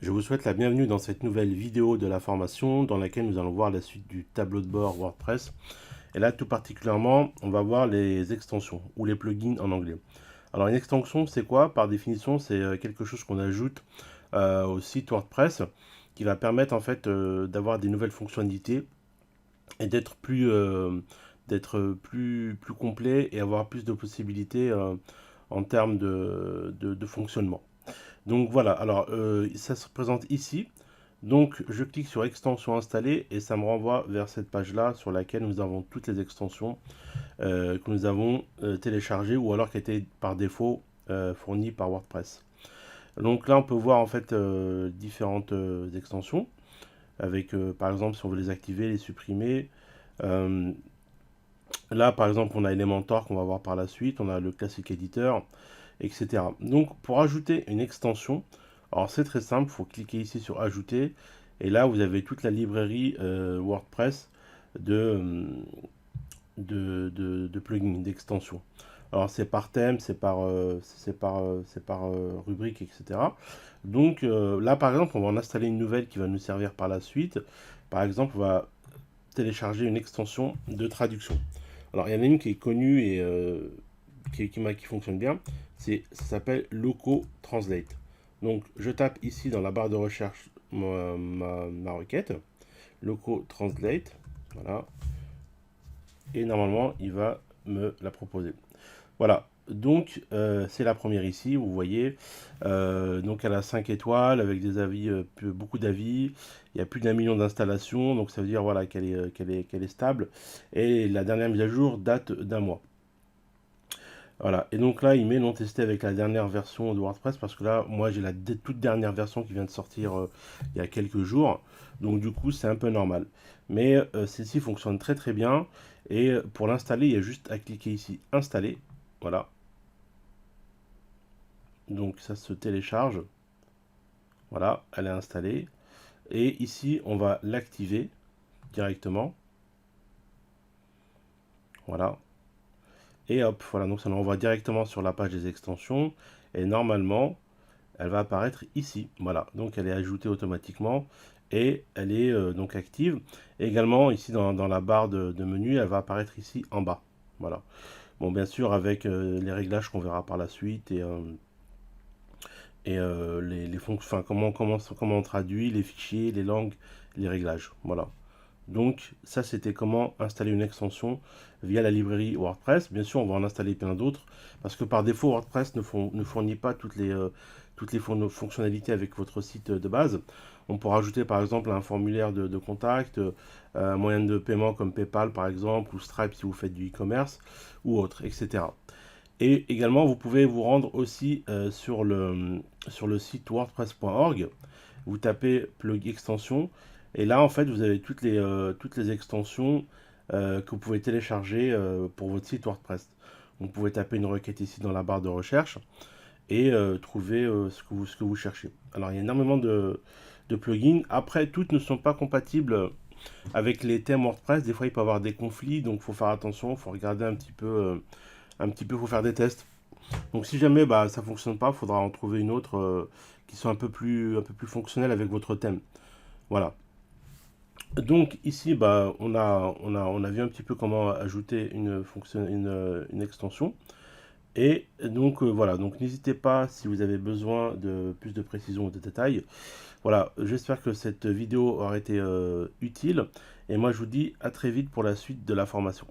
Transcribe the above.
Je vous souhaite la bienvenue dans cette nouvelle vidéo de la formation dans laquelle nous allons voir la suite du tableau de bord WordPress. Et là, tout particulièrement, on va voir les extensions ou les plugins en anglais. Alors, une extension, c'est quoi? Par définition, c'est quelque chose qu'on ajoute au site WordPress qui va permettre en fait d'avoir des nouvelles fonctionnalités et d'être plus complet et avoir plus de possibilités en termes de fonctionnement. Donc voilà, alors ça se présente ici. Donc je clique sur extension installée et ça me renvoie vers cette page-là sur laquelle nous avons toutes les extensions que nous avons téléchargées ou alors qui étaient par défaut fournies par WordPress. Donc là on peut voir en fait différentes extensions avec par exemple si on veut les activer, les supprimer. Euh, Là par exemple on a Elementor qu'on va voir par la suite, on a le Classic Editor, etc. Donc pour ajouter une extension, alors c'est très simple, il faut cliquer ici sur ajouter et là vous avez toute la librairie WordPress de, de plugins, d'extensions. Alors c'est par thème, c'est par rubrique, etc. Donc là par exemple on va en installer une nouvelle qui va nous servir par la suite. Par exemple on va télécharger une extension de traduction. Alors il y en a une qui est connue et qui fonctionne bien, ça s'appelle Loco Translate. Donc je tape ici dans la barre de recherche ma requête, Loco Translate, voilà, et normalement il va me la proposer. Voilà, donc c'est la première ici, vous voyez, donc elle a 5 étoiles avec des avis, beaucoup d'avis, il y a plus d'1 million d'installations, donc ça veut dire voilà, qu'elle est stable, et la dernière mise à jour date d'un mois. Voilà, et donc là, il met non testé avec la dernière version de WordPress parce que là, moi, j'ai la toute dernière version qui vient de sortir il y a quelques jours. Donc du coup, c'est un peu normal. Mais celle-ci fonctionne très très bien. Et pour l'installer, il y a juste à cliquer ici, installer. Voilà. Donc ça se télécharge. Voilà, elle est installée. Et ici, on va l'activer directement. Voilà. Et hop, voilà, donc ça nous renvoie directement sur la page des extensions. Et normalement, elle va apparaître ici. Voilà, donc elle est ajoutée automatiquement et elle est donc active. Et également, ici dans la barre de menu, elle va apparaître ici en bas. Voilà. Bon, bien sûr, avec les réglages qu'on verra par la suite et les fonctions, enfin, comment on traduit les fichiers, les langues, les réglages. Voilà. Donc ça c'était comment installer une extension via la librairie WordPress. Bien sûr on va en installer plein d'autres parce que par défaut WordPress ne fournit pas toutes les fonctionnalités avec votre site de base. On peut rajouter par exemple un formulaire de contact, un moyen de paiement comme PayPal par exemple ou Stripe si vous faites du e-commerce ou autre, etc. Et également vous pouvez vous rendre aussi sur le site wordpress.org. Vous tapez plug extension et là en fait vous avez toutes les extensions que vous pouvez télécharger pour votre site WordPress. Vous pouvez taper une requête ici dans la barre de recherche et trouver ce que vous cherchez. Alors il y a énormément de plugins. Après, toutes ne sont pas compatibles avec les thèmes WordPress. Des fois il peut y avoir des conflits, donc il faut faire attention, il faut regarder un petit peu, faut faire des tests. Donc si jamais ça fonctionne pas, il faudra en trouver une autre qui soit un peu plus fonctionnelle avec votre thème. Voilà. Donc ici, on a vu un petit peu comment ajouter une extension. Et donc voilà, donc n'hésitez pas si vous avez besoin de plus de précision ou de détails. Voilà, j'espère que cette vidéo aura été utile. Et moi je vous dis à très vite pour la suite de la formation.